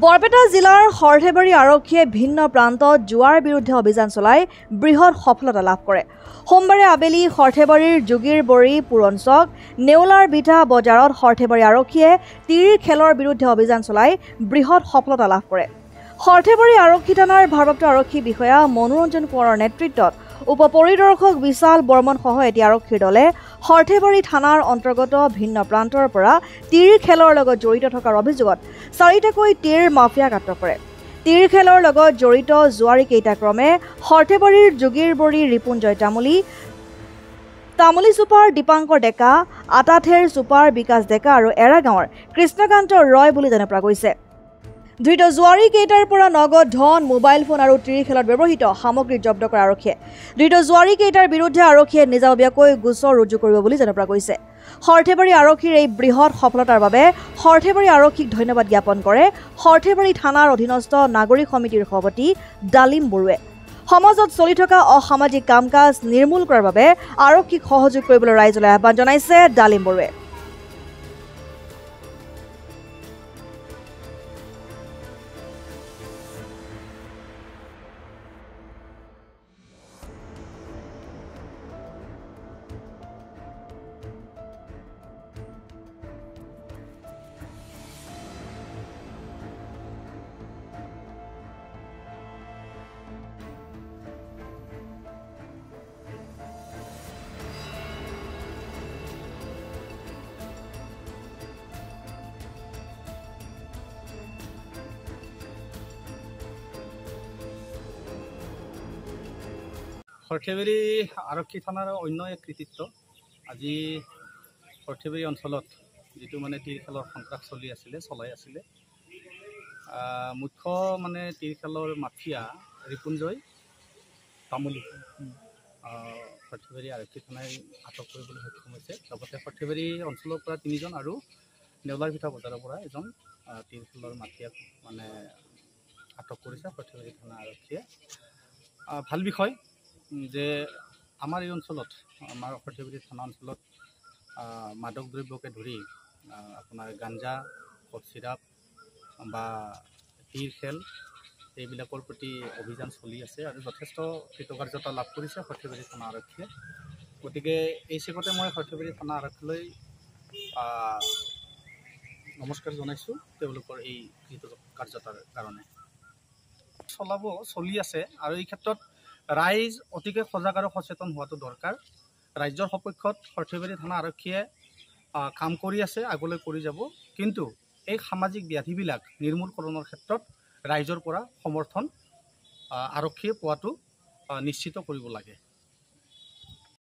বৰপেটা জিলাৰ সৰ্থেবাৰী আৰক্ষীয়ে ভিন্ন প্ৰান্তত জুৱাৰ বিৰুদ্ধে অভিযান চলাই বৃহৎ সফলতা লাভ কৰে। সোমবাৰে আবেলি সৰ্থেবাৰীৰ যোগীৰবৰী পুৰঞ্চক নেউলাৰ বিধা বজাৰত সৰ্থেবাৰী আৰক্ষীয়ে তীৰ খেলৰ বিৰুদ্ধে অভিযান চলাই বৃহৎ সফলতা লাভ কৰে। সৰ্থেবাৰী আৰক্ষী থানাৰ ভাৰপ্ৰাপ্ত আৰক্ষী বিষয়া মনোৰঞ্জন কোঁৱৰৰ নেতৃত্বত উপ পৰিদৰ্শক বিশাল বৰ্মন সহ এটি আৰক্ষীৰ দলে সৰ্থেবাৰী থানাৰ অন্তৰ্গত ভিন্ন প্ৰান্তৰ পৰা তীৰ খেলৰ লগত জড়িত থকাৰ অভিযোগত 4টাকৈ তীৰ মাফিয়াক আটক কৰে। তীৰ খেলৰ লগত জড়িত জুৱাৰী কেইটা ক্ৰমে সৰ্থেবাৰীৰ যোগীৰবৰী ৰিপুঞ্জয় তামুলী চুপাৰ দীপাংকৰ ডেকা, আটাথেৰ চুপাৰ বিকাশ ডেকা আৰু এৰাগাঁৱৰ কৃষ্ণকান্ত ৰয় বুলি জানিব পৰা গৈছে। ধৃত জুৱাৰী কেইটাৰ পৰা নগদ ধন, মোবাইল ফোন আৰু তীৰ খেলত ব্যৱহৃত সামগ্ৰী জব্দ কৰা আৰক্ষীয়ে ধৃত জুৱাৰী কেইটাৰ বিৰুদ্ধে আৰক্ষীয়ে নিজাববীয়াকৈ গোচৰ ৰুজু কৰিব বুলি জানিব পৰা গৈছে। সৰ্থেবাৰী আৰক্ষীৰ এই বৃহৎ সফলতাৰ বাবে সৰ্থেবাৰী আৰক্ষীক ধন্যবাদ জ্ঞাপন কৰে সৰ্থেবাৰী থানাৰ অধীনস্থ নাগৰিক সমিতিৰ সভাপতি ডালিম বৰুৱে। সমাজত চলি থকা অসামাজিক কাম কাজ নিৰ্মূল কৰাৰ বাবে আৰক্ষীক সহযোগ কৰিবলৈ ৰাইজলৈ আহ্বান জনাইছে ডালিম বৰুৱে। সৰ্থেবাৰী আৰক্ষী থানাৰ অন্য এক কৃতিত্ব। আজি সৰ্থেবাৰী অঞ্চলত যিটো তীৰ খেলৰ সন্ত্ৰাস চলাই আছিলে মুখ্য তীৰ খেলৰ মাফিয়া ৰিপুঞ্জয় তামুলী সৰ্থেবাৰী আৰক্ষী থানাই আটক কৰিবলৈ সক্ষম হৈছে। লগতে সৰ্থেবাৰী অঞ্চলৰ পৰা 3জন আৰু নেউলাৰ বিধা বজাৰৰ পৰা এজন তীৰ খেলৰ মাফিয়াক আটক কৰিছে সৰ্থেবাৰী থানা আৰক্ষীয়ে। ভাল বিষয় যে আমাৰ এই অঞ্চলত, আমাৰ সৰ্থেবাৰী থানা অঞ্চলত মাদক দ্ৰব্যকে ধৰি আপোনাৰ গাঞ্জা, কফ চিৰাপ বা তীৰ খেল এইবিলাকৰ প্ৰতি অভিযান চলি আছে আৰু যথেষ্ট কৃতকাৰ্যতা লাভ কৰিছে সৰ্থেবাৰী থানা আৰক্ষীয়ে। গতিকে এই চেগতে মই সৰ্থেবাৰী থানা আৰক্ষীলৈ নমস্কাৰ জনাইছোঁ তেওঁলোকৰ এই কৃতকাৰ্যতাৰ কাৰণে। চলি আছে আৰু এই ক্ষেত্ৰত ৰাইজ অতিকে সজাগ আৰু সচেতন হোৱাটো দৰকাৰ। ৰাজ্যৰ সপক্ষত সৰ্থেবাৰী থানা আৰক্ষীয়ে কাম কৰি আছে, আগলৈ কৰি যাব। কিন্তু এই সামাজিক ব্যাধিবিলাক নিৰ্মূলকৰণৰ ক্ষেত্ৰত ৰাইজৰ পৰা সমৰ্থন আৰক্ষীয়ে পোৱাটো নিশ্চিত কৰিব লাগে।